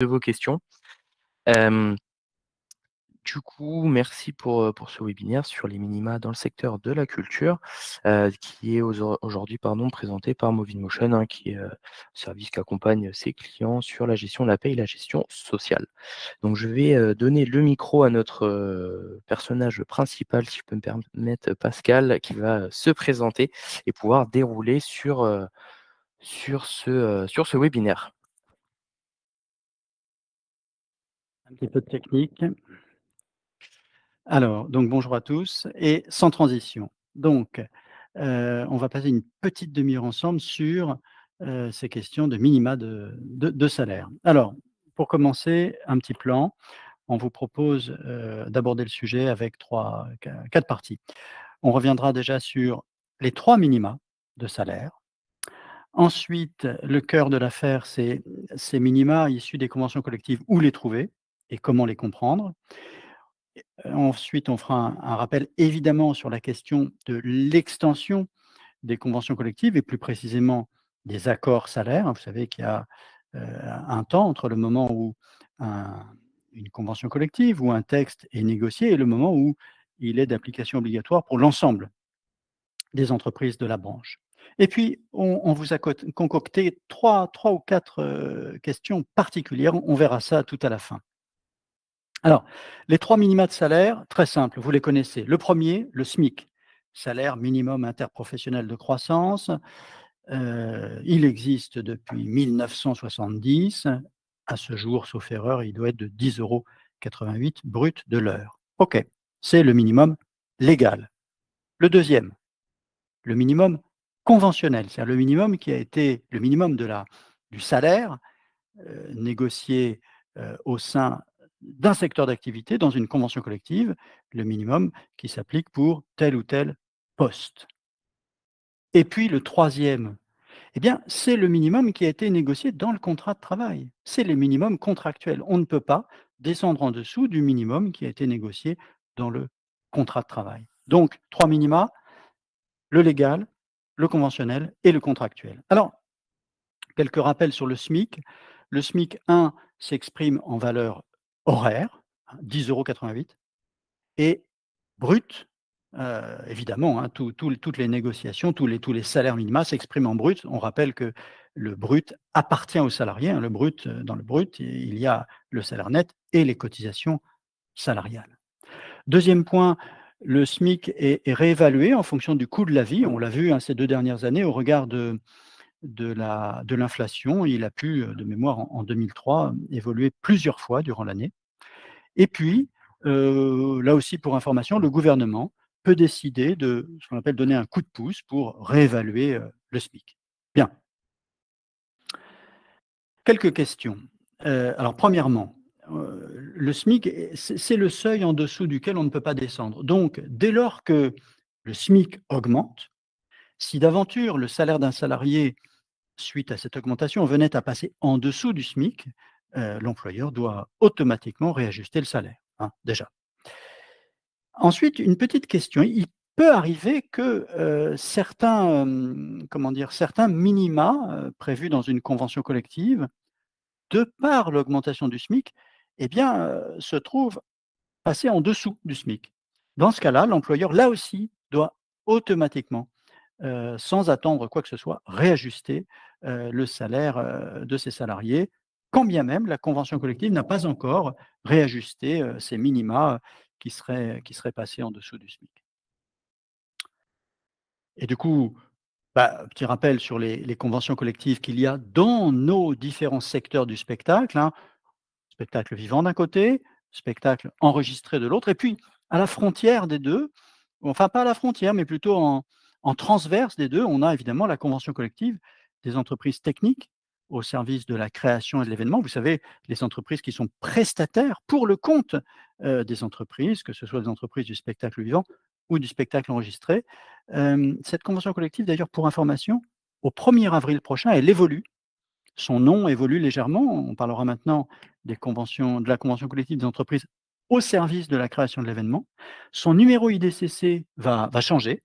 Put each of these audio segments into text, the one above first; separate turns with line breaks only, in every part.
de vos questions. Hem, du coup, merci pour ce webinaire sur les minima dans le secteur de la culture, qui est aujourd'hui présenté par Movinemotion, hein, qui est, service qui accompagne ses clients sur la gestion de la paie et la gestion sociale. Donc je vais, donner le micro à notre, personnage principal, si je peux me permettre, Pascal, qui va, se présenter et pouvoir dérouler sur ce webinaire.
Un petit peu de technique. Alors, donc bonjour à tous et sans transition. Donc, on va passer une petite demi-heure ensemble sur, ces questions de minima de salaire. Alors, pour commencer, un petit plan. On vous propose, d'aborder le sujet avec 4 parties. On reviendra déjà sur les 3 minima de salaire. Ensuite, le cœur de l'affaire, c'est ces minima issus des conventions collectives, où les trouver et comment les comprendre. Ensuite, on fera un rappel évidemment sur la question de l'extension des conventions collectives et plus précisément des accords salaires. Vous savez qu'il y a, un temps entre le moment où un une convention collective ou un texte est négocié et le moment où il est d'application obligatoire pour l'ensemble des entreprises de la branche. Et puis, on vous a concocté 3 ou 4 questions particulières. On verra ça tout à la fin. Alors, les 3 minima de salaire, très simple, vous les connaissez. Le premier, le SMIC, salaire minimum interprofessionnel de croissance. Il existe depuis 1970. À ce jour, sauf erreur, il doit être de 10,88 € brut de l'heure. OK, c'est le minimum légal. Le deuxième, le minimum conventionnel, c'est-à-dire le minimum qui a été le minimum du salaire, négocié, au sein d'un secteur d'activité dans une convention collective, le minimum qui s'applique pour tel ou tel poste. Et puis le troisième, eh bien, c'est le minimum qui a été négocié dans le contrat de travail. C'est les minimums contractuels. On ne peut pas descendre en dessous du minimum qui a été négocié dans le contrat de travail. Donc 3 minima, le légal, le conventionnel et le contractuel. Alors, quelques rappels sur le SMIC. Le SMIC 1 s'exprime en valeur horaire, 10,88 € et brut, évidemment, hein, toutes les négociations, tous les salaires minima s'expriment en brut. On rappelle que le brut appartient aux salariés, hein, le brut, dans le brut, il y a le salaire net et les cotisations salariales. Deuxième point, le SMIC est réévalué en fonction du coût de la vie. On l'a vu, hein, ces 2 dernières années au regard de l'inflation. Il a pu, de mémoire en 2003, évoluer plusieurs fois durant l'année. Et puis, là aussi pour information, le gouvernement peut décider de ce qu'on appelle donner un coup de pouce pour réévaluer, le SMIC. Bien. Quelques questions. Alors premièrement, le SMIC, c'est le seuil en dessous duquel on ne peut pas descendre. Donc dès lors que le SMIC augmente, si d'aventure le salaire d'un salarié suite à cette augmentation, venait à passer en dessous du SMIC, l'employeur doit automatiquement réajuster le salaire, hein, déjà. Ensuite, une petite question. Il peut arriver que, certains, comment dire? Certains minima, prévus dans une convention collective, de par l'augmentation du SMIC, eh bien, se trouvent passer en dessous du SMIC. Dans ce cas-là, l'employeur, là aussi, doit automatiquement, sans attendre quoi que ce soit, réajuster, le salaire, de ses salariés, quand bien même la convention collective n'a pas encore réajusté, ces minima, qui seraient passés en dessous du SMIC. Et du coup, bah, petit rappel sur les conventions collectives qu'il y a dans nos différents secteurs du spectacle, hein. Spectacle vivant d'un côté, spectacle enregistré de l'autre et puis à la frontière des 2, enfin pas à la frontière, mais plutôt en transverse des 2, on a évidemment la convention collective des entreprises techniques au service de la création et de l'événement. Vous savez, les entreprises qui sont prestataires pour le compte, des entreprises, que ce soit des entreprises du spectacle vivant ou du spectacle enregistré. Cette convention collective d'ailleurs pour information, au 1er avril prochain, elle évolue. Son nom évolue légèrement. On parlera maintenant de la convention collective des entreprises au service de la création de l'événement. Son numéro IDCC va changer.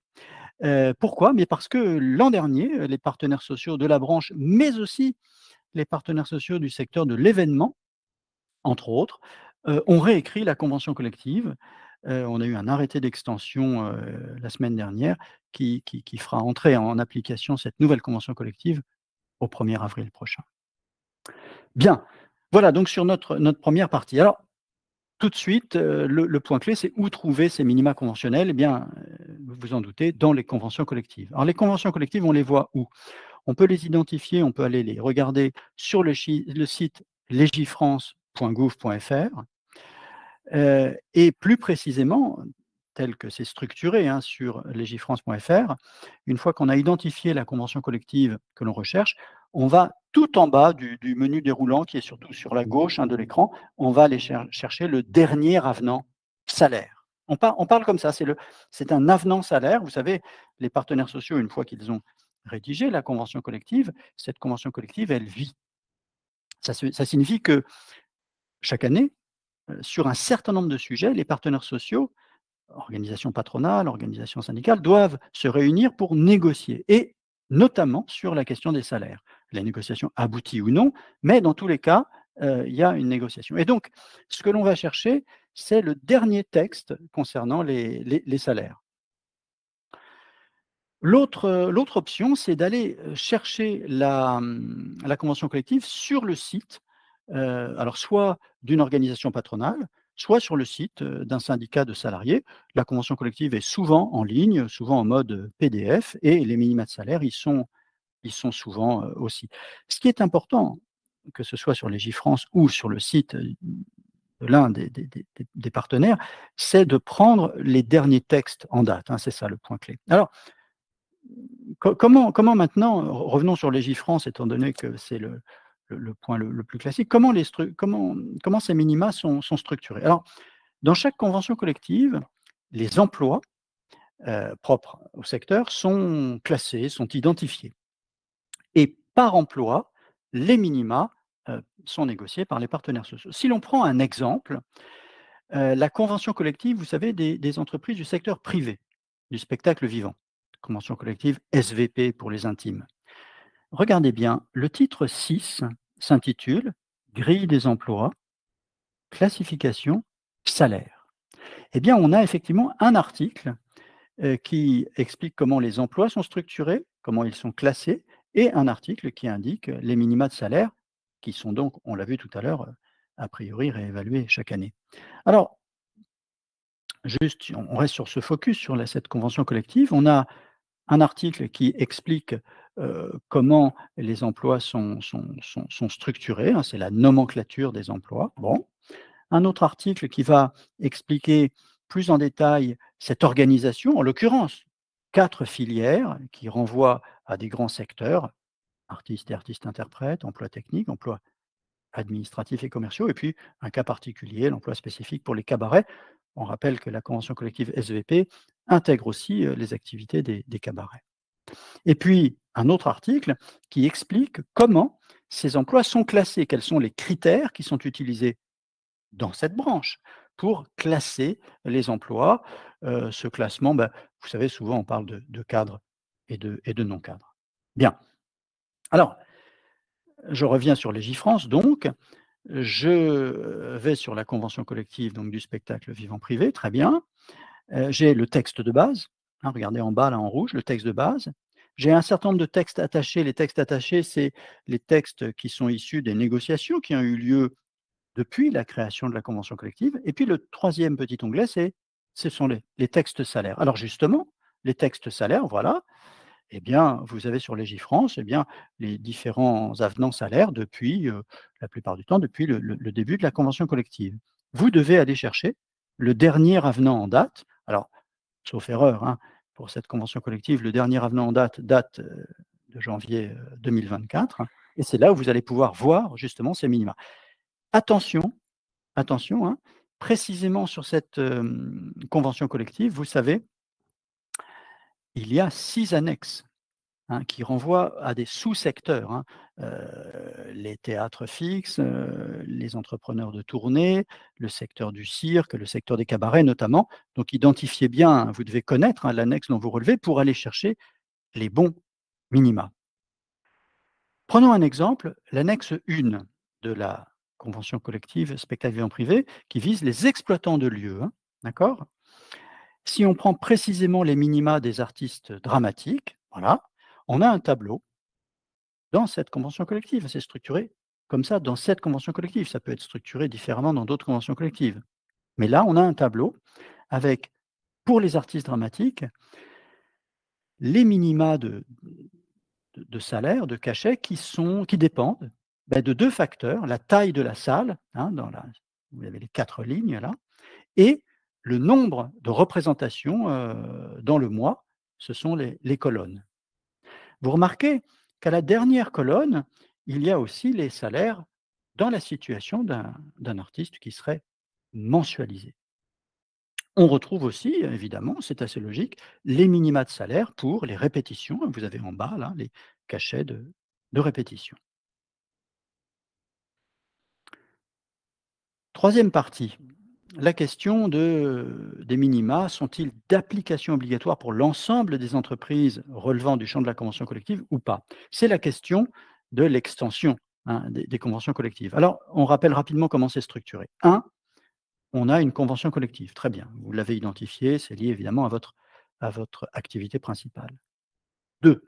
Pourquoi? Mais parce que l'an dernier, les partenaires sociaux de la branche, mais aussi les partenaires sociaux du secteur de l'événement entre autres, on réécrit la convention collective. On a eu un arrêté d'extension, la semaine dernière qui fera entrer en application cette nouvelle convention collective au 1er avril prochain. Bien, voilà donc sur notre première partie. Alors, tout de suite, le point clé, c'est où trouver ces minima conventionnels? Eh bien, vous vous en doutez, dans les conventions collectives. Alors les conventions collectives, on les voit où? On peut les identifier, on peut aller les regarder sur le site legifrance.gouv.fr. Et plus précisément, tel que c'est structuré sur legifrance.fr, une fois qu'on a identifié la convention collective que l'on recherche, on va tout en bas du menu déroulant, qui est surtout sur la gauche de l'écran, on va aller chercher le dernier avenant salaire. On parle comme ça, c'est un avenant salaire. Vous savez, les partenaires sociaux, une fois qu'ils ont rédigé la convention collective, cette convention collective, elle vit. Ça signifie que chaque année, sur un certain nombre de sujets, les partenaires sociaux, organisations patronales, organisations syndicales, doivent se réunir pour négocier, et notamment sur la question des salaires. La négociation aboutit ou non, mais dans tous les cas, il y a une négociation. Et donc, ce que l'on va chercher, c'est le dernier texte concernant les salaires. L'autre option, c'est d'aller chercher la convention collective sur le site, alors soit d'une organisation patronale, soit sur le site d'un syndicat de salariés. La convention collective est souvent en ligne, souvent en mode PDF, et les minima de salaire y sont souvent aussi. Ce qui est important, que ce soit sur Legifrance ou sur le site de l'un des partenaires, c'est de prendre les derniers textes en date, c'est ça le point clé. Alors, comment maintenant, revenons sur Legifrance, étant donné que c'est le point le plus classique, comment ces minima sont structurés? Alors, dans chaque convention collective, les emplois propres au secteur sont classés, sont identifiés, et par emploi, les minima sont négociés par les partenaires sociaux. Si l'on prend un exemple, la convention collective, vous savez, des entreprises du secteur privé, du spectacle vivant, convention collective SVP pour les intimes. Regardez bien, le titre 6 s'intitule « Grille des emplois, classification, salaire ». Eh bien, on a effectivement un article qui explique comment les emplois sont structurés, comment ils sont classés, et un article qui indique les minima de salaire, qui sont donc, on l'a vu tout à l'heure, a priori réévalués chaque année. Alors, juste, on reste sur ce focus, sur cette convention collective. On a un article qui explique comment les emplois sont structurés, c'est la nomenclature des emplois. Bon. Un autre article qui va expliquer plus en détail cette organisation, en l'occurrence 4 filières qui renvoient à des grands secteurs, artistes et artistes-interprètes, emploi technique, emploi administratifs et commerciaux, et puis un cas particulier, l'emploi spécifique pour les cabarets. On rappelle que la convention collective SVP intègre aussi les activités des cabarets. Et puis, un autre article qui explique comment ces emplois sont classés, quels sont les critères qui sont utilisés dans cette branche pour classer les emplois. Ce classement, vous savez, souvent on parle de cadres et de non-cadres. Bien. Alors, je reviens sur Legifrance, donc. Je vais sur la convention collective donc, du spectacle vivant privé, très bien. J'ai le texte de base, regardez en bas là en rouge, le texte de base. J'ai un certain nombre de textes attachés. Les textes attachés, c'est les textes qui sont issus des négociations qui ont eu lieu depuis la création de la convention collective. Et puis le troisième petit onglet, ce sont les textes salaires. Alors justement, les textes salaires, voilà, eh bien, vous avez sur Legifrance les différents avenants salaires depuis, la plupart du temps, depuis le début de la convention collective. Vous devez aller chercher le dernier avenant en date. Alors, sauf erreur, pour cette convention collective, le dernier avenant en date de janvier 2024. Et c'est là où vous allez pouvoir voir justement ces minima. Attention, précisément sur cette convention collective, vous savez, il y a 6 annexes qui renvoient à des sous-secteurs, les théâtres fixes, les entrepreneurs de tournée, le secteur du cirque, le secteur des cabarets notamment. Donc identifiez bien, vous devez connaître l'annexe dont vous relevez pour aller chercher les bons minima. Prenons un exemple, l'annexe 1 de la convention collective spectacle vivant privé, qui vise les exploitants de lieux, hein, d'accord? Si on prend précisément les minima des artistes dramatiques, voilà, on a un tableau dans cette convention collective. C'est structuré comme ça dans cette convention collective. Ça peut être structuré différemment dans d'autres conventions collectives. Mais là, on a un tableau avec, pour les artistes dramatiques, les minima de salaire, de cachet qui dépendent de 2 facteurs, la taille de la salle, hein, vous avez les 4 lignes là, et le nombre de représentations, dans le mois, ce sont les colonnes. Vous remarquez qu'à la dernière colonne, il y a aussi les salaires dans la situation d'un artiste qui serait mensualisé. On retrouve aussi, évidemment, c'est assez logique, les minima de salaire pour les répétitions. Vous avez en bas là les cachets de répétition. Troisième partie, la question des minima sont-ils d'application obligatoire pour l'ensemble des entreprises relevant du champ de la convention collective ou pas? C'est la question de l'extension, hein, des conventions collectives. Alors, on rappelle rapidement comment c'est structuré. 1, on a une convention collective, très bien, vous l'avez identifié, c'est lié évidemment à votre activité principale. 2,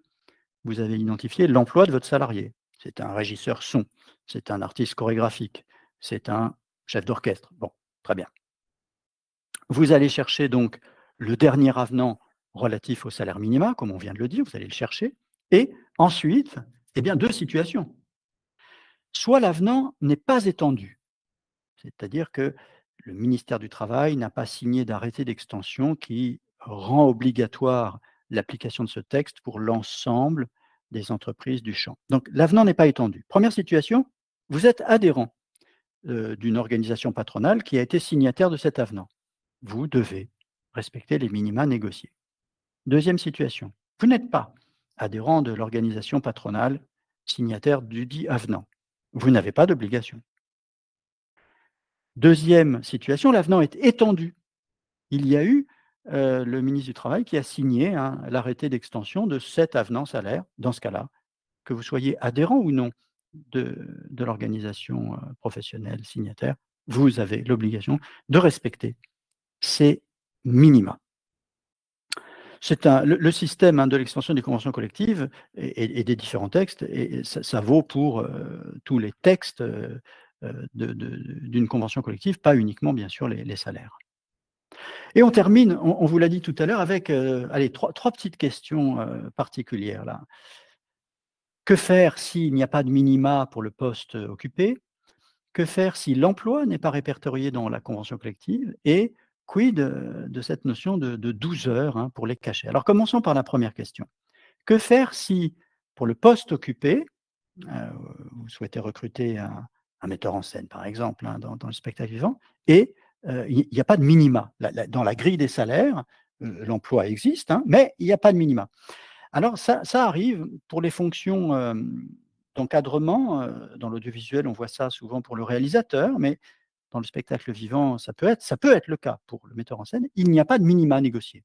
vous avez identifié l'emploi de votre salarié. C'est un régisseur son, c'est un artiste chorégraphique, c'est un chef d'orchestre. Bon, très bien. Vous allez chercher donc le dernier avenant relatif au salaire minima, comme on vient de le dire, vous allez le chercher. Et ensuite, eh bien, 2 situations. Soit l'avenant n'est pas étendu, c'est-à-dire que le ministère du Travail n'a pas signé d'arrêté d'extension qui rend obligatoire l'application de ce texte pour l'ensemble des entreprises du champ. Donc l'avenant n'est pas étendu. Première situation, vous êtes adhérent d'une organisation patronale qui a été signataire de cet avenant. Vous devez respecter les minima négociés. Deuxième situation, vous n'êtes pas adhérent de l'organisation patronale signataire du dit avenant. Vous n'avez pas d'obligation. Deuxième situation, l'avenant est étendu. Il y a eu le ministre du Travail qui a signé l'arrêté d'extension de cet avenant salaire. Dans ce cas-là, que vous soyez adhérent ou non de l'organisation professionnelle signataire, vous avez l'obligation de respecter ces minima. Le système de l'extension des conventions collectives et des différents textes, et ça vaut pour tous les textes d'une convention collective, pas uniquement bien sûr les salaires. Et on termine, on vous l'a dit tout à l'heure, avec trois petites questions particulières là. Que faire s'il n'y a pas de minima pour le poste occupé? Que faire si l'emploi n'est pas répertorié dans la convention collective? Et quid de cette notion de 12 heures pour les cachets? Alors commençons par la première question. Que faire si, pour le poste occupé, vous souhaitez recruter un metteur en scène, par exemple, dans le spectacle vivant, et il n'y a pas de minima. Dans la grille des salaires, l'emploi existe, mais il n'y a pas de minima. Alors ça arrive pour les fonctions d'encadrement. Dans l'audiovisuel, on voit ça souvent pour le réalisateur, mais dans le spectacle vivant, ça peut être le cas pour le metteur en scène. Il n'y a pas de minima négocié.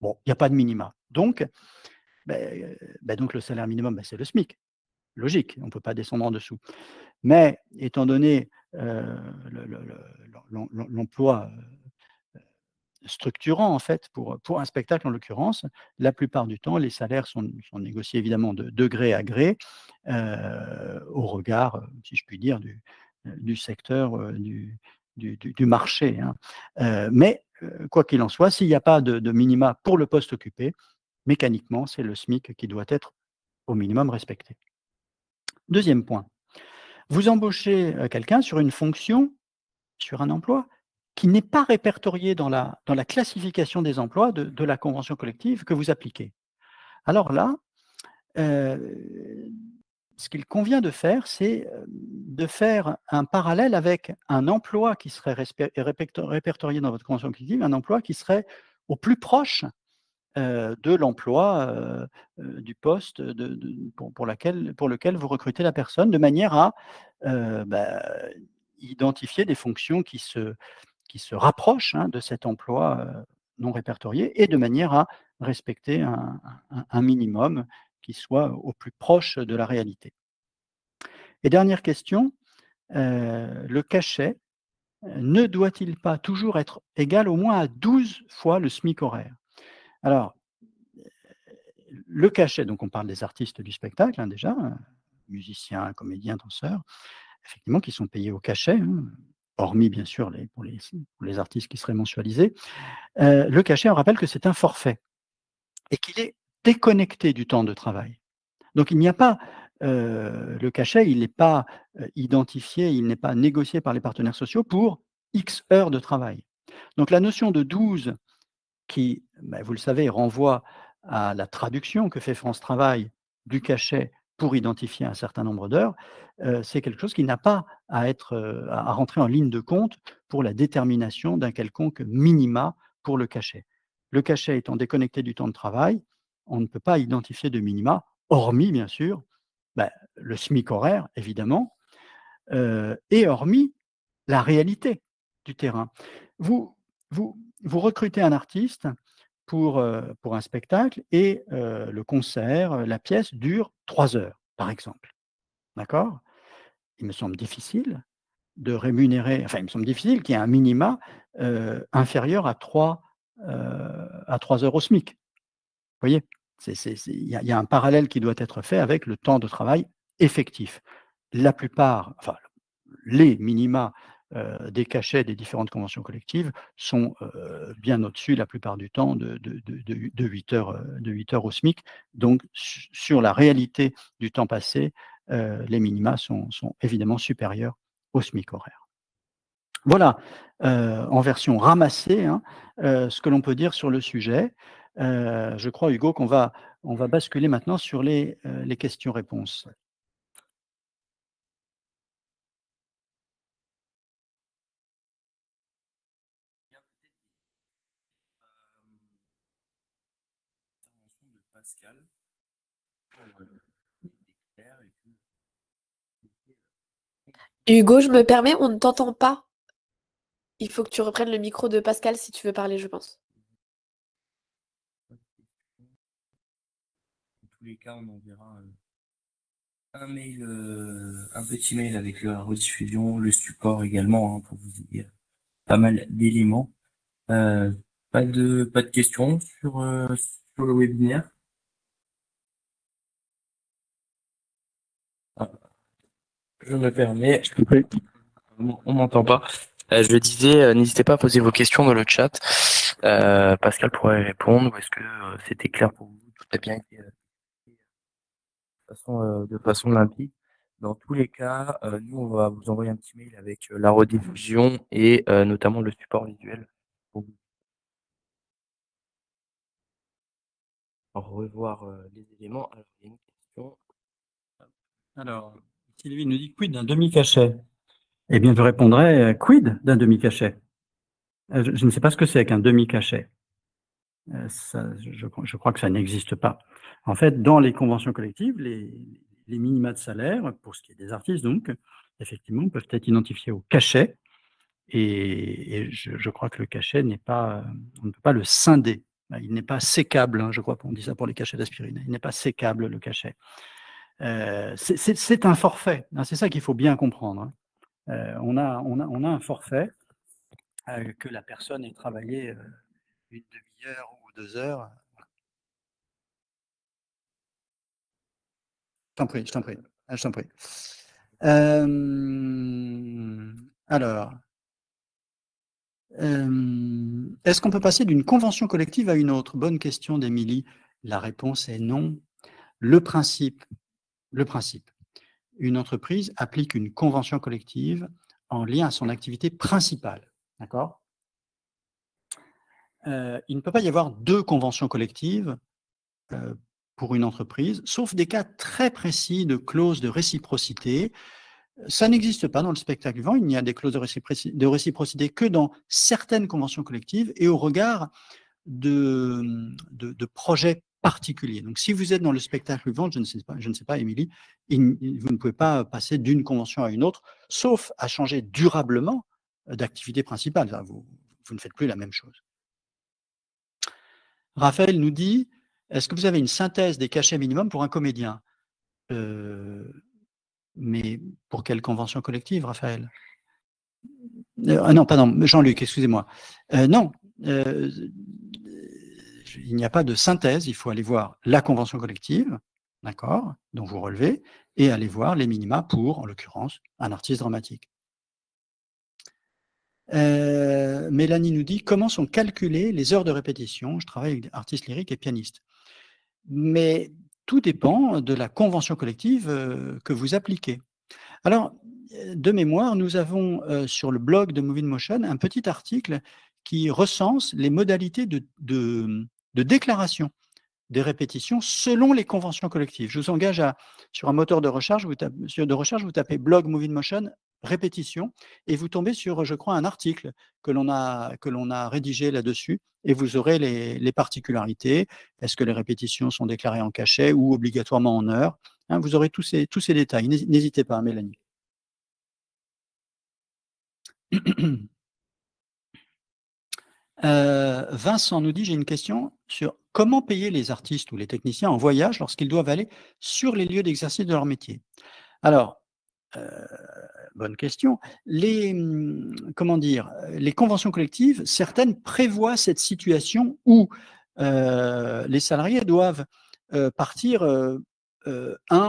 Bon, il n'y a pas de minima. Donc le salaire minimum, c'est le SMIC. Logique, on ne peut pas descendre en dessous. Mais étant donné l'emploi structurant, en fait, pour un spectacle en l'occurrence, la plupart du temps, les salaires sont négociés évidemment de gré à gré, au regard, si je puis dire, du secteur, du marché. Mais quoi qu'il en soit, s'il n'y a pas de minima pour le poste occupé, mécaniquement, c'est le SMIC qui doit être au minimum respecté. Deuxième point, vous embauchez quelqu'un sur une fonction, sur un emploi, qui n'est pas répertorié dans la classification des emplois de la convention collective que vous appliquez. Alors là, ce qu'il convient de faire, c'est de faire un parallèle avec un emploi qui serait répertorié dans votre convention collective, un emploi qui serait au plus proche de l'emploi du poste pour lequel vous recrutez la personne, de manière à identifier des fonctions qui se rapprochent de cet emploi non répertorié, et de manière à respecter un minimum qui soit au plus proche de la réalité. Et dernière question, le cachet ne doit-il pas toujours être égal au moins à 12 fois le SMIC horaire? Alors, le cachet, donc on parle des artistes du spectacle, hein, déjà, musiciens, comédiens, danseurs, effectivement, qui sont payés au cachet, hein, hormis bien sûr pour les artistes qui seraient mensualisés. Le cachet, on rappelle que c'est un forfait et qu'il est déconnecté du temps de travail. Donc il n'y a pas, le cachet, il n'est pas, identifié, il n'est pas négocié par les partenaires sociaux pour X heures de travail. Donc la notion de 12 qui, vous le savez, renvoie à la traduction que fait France Travail du cachet pour identifier un certain nombre d'heures, c'est quelque chose qui n'a pas à être, à rentrer en ligne de compte pour la détermination d'un quelconque minima pour le cachet. Le cachet étant déconnecté du temps de travail, on ne peut pas identifier de minima, hormis bien sûr, le SMIC horaire évidemment, et hormis la réalité du terrain. Vous vous recrutez un artiste pour un spectacle et le concert, la pièce dure 3 heures, par exemple. D'accord? Il me semble difficile de rémunérer, enfin, il me semble difficile qu'il y ait un minima, inférieur à 3 heures au SMIC. Vous voyez? Il y a un parallèle qui doit être fait avec le temps de travail effectif. La plupart, enfin, les minima, des cachets des différentes conventions collectives sont, bien au-dessus la plupart du temps de 8 heures, de 8 heures au SMIC. Donc sur la réalité du temps passé, les minima sont évidemment supérieurs au SMIC horaire. Voilà, en version ramassée, hein, ce que l'on peut dire sur le sujet. Je crois, Hugo, on va basculer maintenant sur les questions-réponses.
Intervention de Pascal.
Hugo, je me permets, on ne t'entend pas. Il faut que tu reprennes le micro de Pascal si tu veux parler, je pense.
Dans tous les cas, on enverra un mail, un petit mail avec la rediffusion, le support également, hein, pour vous aider pas mal d'éléments. Pas de questions sur le webinaire. Ah, je me permets. On m'entend pas. Je disais, n'hésitez pas à poser vos questions dans le chat. Pascal pourrait répondre. Ou est-ce que c'était clair pour vous? Tout a bien été de façon limpide. Dans tous les cas, nous, on va vous envoyer un petit mail avec la rediffusion et notamment le support visuel pour vous revoir les éléments. Alors, il y a une question.
Alors, Sylvie nous dit: «Quid d'un demi-cachet?» Eh bien, je répondrai: «Quid d'un demi-cachet?» Je ne sais pas ce que c'est qu'un demi-cachet. Ça, je crois que ça n'existe pas. En fait, dans les conventions collectives, les minima de salaire, pour ce qui est des artistes donc, effectivement, peuvent être identifiés au cachet et je crois que le cachet n'est pas, on ne peut pas le scinder. Il n'est pas sécable, hein, je crois qu'on dit ça pour les cachets d'aspirine. Il n'est pas sécable, le cachet. C'est un forfait, hein, c'est ça qu'il faut bien comprendre, hein. On a un forfait, que la personne ait travaillé, une demi-heure ou 2 heures. Je t'en prie, je t'en prie. Je t'en prie. Alors, est-ce qu'on peut passer d'une convention collective à une autre? Bonne question d'Émilie. La réponse est non. Le principe, une entreprise applique une convention collective en lien à son activité principale, d'accord? Il ne peut pas y avoir 2 conventions collectives, pour une entreprise, sauf des cas très précis de clauses de réciprocité. Ça n'existe pas dans le spectacle vivant, il n'y a des clauses de réciprocité que dans certaines conventions collectives et au regard de projets particuliers. Donc si vous êtes dans le spectacle vivant, je ne sais pas, Émilie, vous ne pouvez pas passer d'une convention à une autre, sauf à changer durablement d'activité principale. Vous ne faites plus la même chose. Raphaël nous dit: «Est-ce que vous avez une synthèse des cachets minimums pour un comédien?» Mais pour quelle convention collective, Raphaël? Non, pardon, Jean-Luc, excusez-moi. Non, il n'y a pas de synthèse, il faut aller voir la convention collective, d'accord, dont vous relevez, et aller voir les minima pour, en l'occurrence, un artiste dramatique. Mélanie nous dit: comment sont calculées les heures de répétition? Je travaille avec des artistes lyriques et pianistes. Mais tout dépend de la convention collective que vous appliquez. Alors, de mémoire, nous avons sur le blog de Moving Motion un petit article qui recense les modalités de déclaration des répétitions selon les conventions collectives. Je vous engage sur un moteur de recherche, vous tapez blog Moving Motion répétition et vous tombez sur, je crois, un article que l'on a rédigé là-dessus et vous aurez les particularités. Est-ce que les répétitions sont déclarées en cachet ou obligatoirement en heures, hein, vous aurez tous ces détails. N'hésitez pas, Mélanie. Vincent nous dit: j'ai une question sur comment payer les artistes ou les techniciens en voyage lorsqu'ils doivent aller sur les lieux d'exercice de leur métier. Alors, bonne question. Comment dire? Les conventions collectives, certaines prévoient cette situation où les salariés doivent partir 1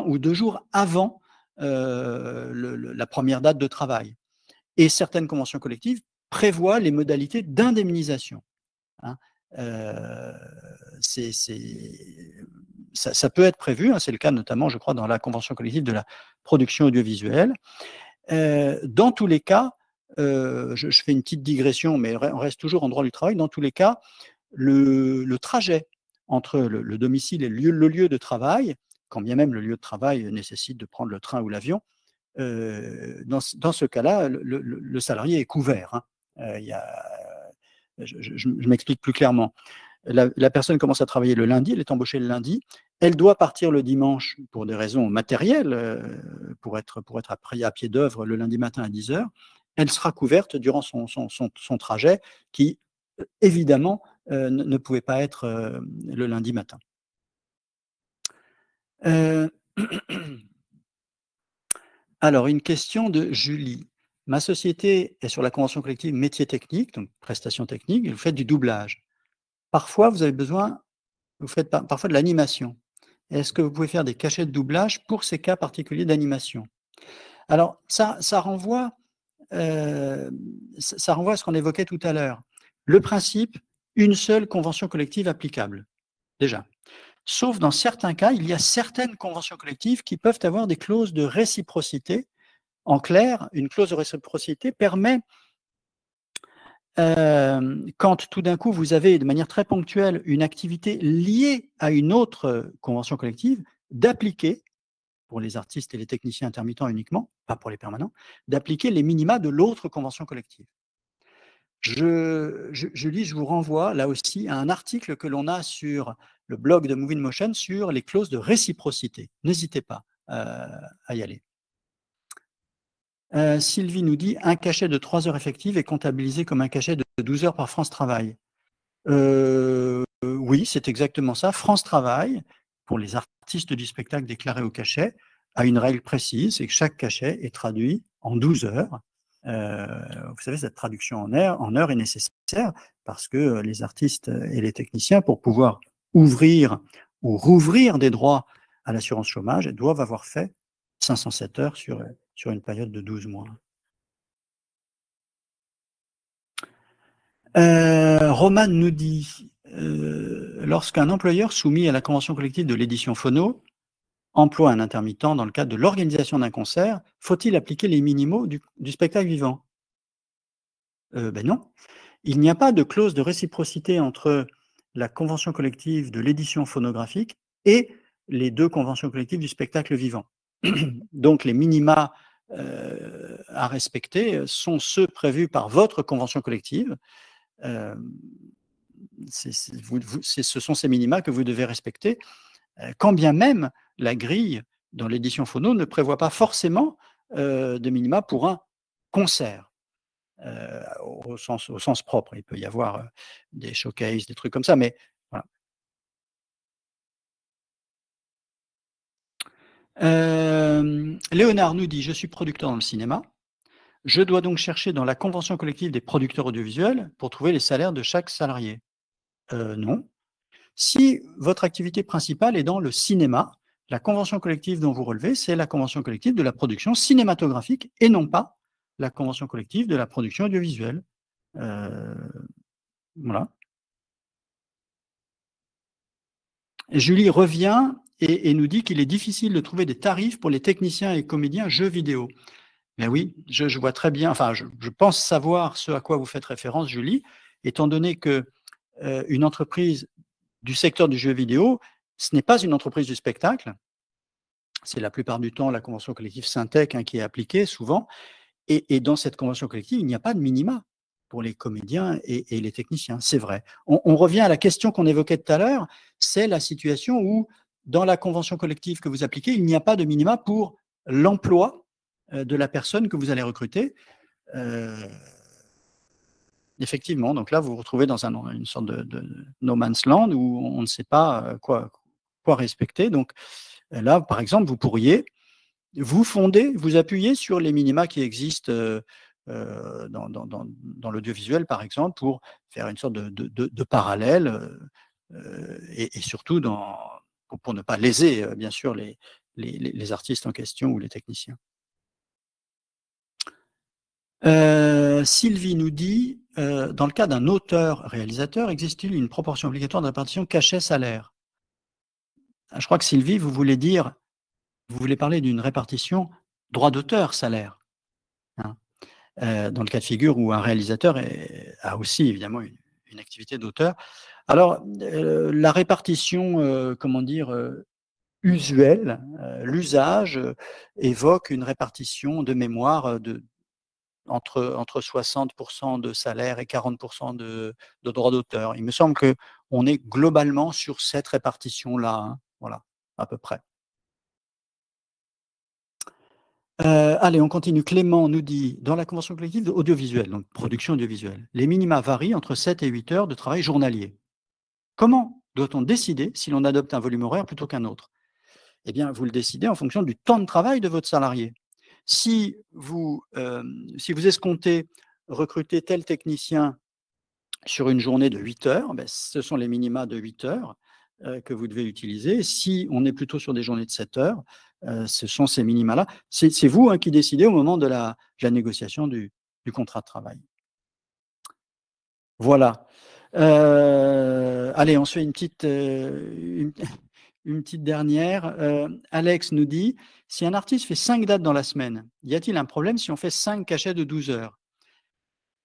ou 2 jours avant la première date de travail. Et certaines conventions collectives prévoient les modalités d'indemnisation. Hein. Ça peut être prévu, hein, c'est le cas notamment, je crois, dans la convention collective de la production audiovisuelle. Dans tous les cas, je fais une petite digression, mais on reste toujours en droit du travail. Dans tous les cas, le trajet entre le domicile et le lieu de travail, quand bien même le lieu de travail nécessite de prendre le train ou l'avion, dans ce cas-là, le salarié est couvert. Hein. Je m'explique plus clairement. La personne commence à travailler le lundi, elle est embauchée le lundi, elle doit partir le dimanche pour des raisons matérielles, pour être à pied d'œuvre le lundi matin à 10h, elle sera couverte durant son trajet qui, évidemment, ne pouvait pas être le lundi matin. Alors, une question de Julie. Ma société est sur la convention collective métier technique, donc prestations techniques, et vous faites du doublage. Parfois, vous faites parfois de l'animation. Est-ce que vous pouvez faire des cachets de doublage pour ces cas particuliers d'animation? Alors, ça renvoie à ce qu'on évoquait tout à l'heure. Le principe, une seule convention collective applicable, déjà. Sauf dans certains cas, il y a certaines conventions collectives qui peuvent avoir des clauses de réciprocité. En clair, une clause de réciprocité permet, quand tout d'un coup vous avez de manière très ponctuelle une activité liée à une autre convention collective, d'appliquer, pour les artistes et les techniciens intermittents uniquement, pas pour les permanents, d'appliquer les minima de l'autre convention collective. Julie, je vous renvoie là aussi à un article que l'on a sur le blog de Moving Motion sur les clauses de réciprocité. N'hésitez pas à y aller. Sylvie nous dit: un cachet de 3 heures effectives est comptabilisé comme un cachet de 12 heures par France Travail. Oui, c'est exactement ça. France Travail, pour les artistes du spectacle déclarés au cachet, a une règle précise, c'est que chaque cachet est traduit en 12 heures. Vous savez, cette traduction en heures est nécessaire parce que les artistes et les techniciens, pour pouvoir ouvrir ou rouvrir des droits à l'assurance chômage, doivent avoir fait 507 heures sur une période de 12 mois. Roman nous dit: lorsqu'un employeur soumis à la convention collective de l'édition phono emploie un intermittent dans le cadre de l'organisation d'un concert, faut-il appliquer les minimaux du spectacle vivant? Ben non. Il n'y a pas de clause de réciprocité entre la convention collective de l'édition phonographique et les 2 conventions collectives du spectacle vivant. Donc les minima à respecter sont ceux prévus par votre convention collective. Ce sont ces minima que vous devez respecter, quand bien même la grille dans l'édition phono ne prévoit pas forcément de minima pour un concert. Au sens propre. Il peut y avoir des showcases, des trucs comme ça, mais voilà. Léonard nous dit: « Je suis producteur dans le cinéma. Je dois donc chercher dans la convention collective des producteurs audiovisuels pour trouver les salaires de chaque salarié. » Non. Si votre activité principale est dans le cinéma, la convention collective dont vous relevez, c'est la convention collective de la production cinématographique et non pas la convention collective de la production audiovisuelle. Voilà. Julie revient et nous dit qu'il est difficile de trouver des tarifs pour les techniciens et comédiens jeux vidéo. Mais oui, je vois très bien, enfin, je pense savoir ce à quoi vous faites référence, Julie, étant donné que une entreprise du secteur du jeu vidéo, ce n'est pas une entreprise du spectacle. C'est la plupart du temps la convention collective Syntec qui est appliquée souvent. Et dans cette convention collective, il n'y a pas de minima pour les comédiens et les techniciens, c'est vrai. On revient à la question qu'on évoquait tout à l'heure, c'est la situation où, dans la convention collective que vous appliquez, il n'y a pas de minima pour l'emploi de la personne que vous allez recruter. Effectivement, donc là, vous vous retrouvez dans une sorte de no man's land où on ne sait pas quoi respecter. Donc là, par exemple, vous pourriez vous appuyer sur les minima qui existent dans l'audiovisuel, par exemple, pour faire une sorte de parallèle et surtout pour ne pas léser, bien sûr, les artistes en question ou les techniciens. Sylvie nous dit, dans le cas d'un auteur-réalisateur, existe-t-il une proportion obligatoire de répartition cachet-salaire? Je crois que Sylvie, vous voulez parler d'une répartition droit d'auteur-salaire, hein, dans le cas de figure où un réalisateur a aussi évidemment une activité d'auteur. Alors, la répartition, comment dire, usuelle, l'usage évoque une répartition de mémoire entre 60% de salaire et 40% de droits d'auteur. Il me semble qu'on est globalement sur cette répartition-là, hein, voilà, à peu près. Allez, on continue. Clément nous dit, dans la convention collective audiovisuelle, donc production audiovisuelle, les minima varient entre 7 et 8 heures de travail journalier. Comment doit-on décider si l'on adopte un volume horaire plutôt qu'un autre? Eh bien, vous le décidez en fonction du temps de travail de votre salarié. Si vous escomptez recruter tel technicien sur une journée de 8 heures, ben, ce sont les minima de 8 heures que vous devez utiliser. Si on est plutôt sur des journées de 7 heures, ce sont ces minima-là. C'est vous qui décidez au moment de la négociation du contrat de travail. Voilà. Allez, on se fait une petite dernière. Alex nous dit, si un artiste fait 5 dates dans la semaine, y a-t-il un problème si on fait 5 cachets de 12 heures?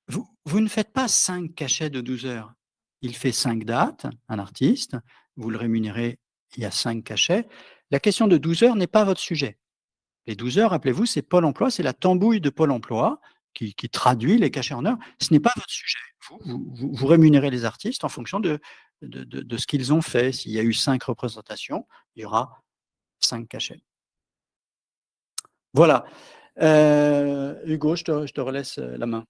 Vous ne faites pas 5 cachets de 12 heures. Il fait 5 dates, un artiste, vous le rémunérez, il y a 5 cachets. La question de 12 heures n'est pas votre sujet. Les 12 heures, rappelez-vous, c'est Pôle emploi, c'est la tambouille de Pôle emploi qui traduit les cachets en heures. Ce n'est pas votre sujet. Vous rémunérez les artistes en fonction de ce qu'ils ont fait. S'il y a eu 5 représentations, il y aura 5 cachets. Voilà. Hugo, je te relaisse la main.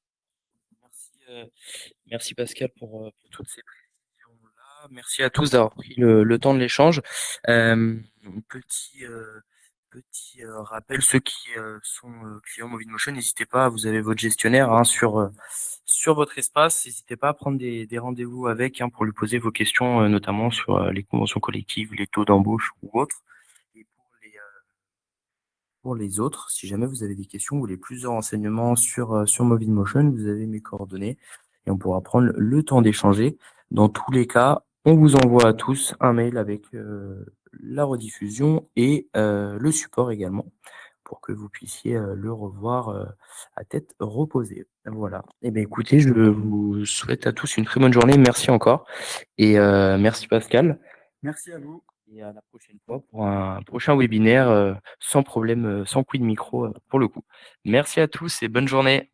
Merci Pascal pour toutes ces précisions-là. Merci à tous d'avoir pris le temps de l'échange. Petit rappel, ceux qui sont clients Moviedmotion, n'hésitez pas, vous avez votre gestionnaire sur votre espace, n'hésitez pas à prendre des rendez-vous avec pour lui poser vos questions, notamment sur les conventions collectives, les taux d'embauche ou autres. Et pour les autres, si jamais vous avez des questions, vous voulez plus de renseignements sur Moviedmotion, vous avez mes coordonnées et on pourra prendre le temps d'échanger. Dans tous les cas, on vous envoie à tous un mail avec la rediffusion et le support également pour que vous puissiez le revoir à tête reposée. Voilà. Et bien écoutez, je vous souhaite à tous une très bonne journée. Merci encore et merci Pascal.
Merci à vous.
Et à la prochaine fois pour un prochain webinaire sans problème, sans coups de micro pour le coup. Merci à tous et bonne journée.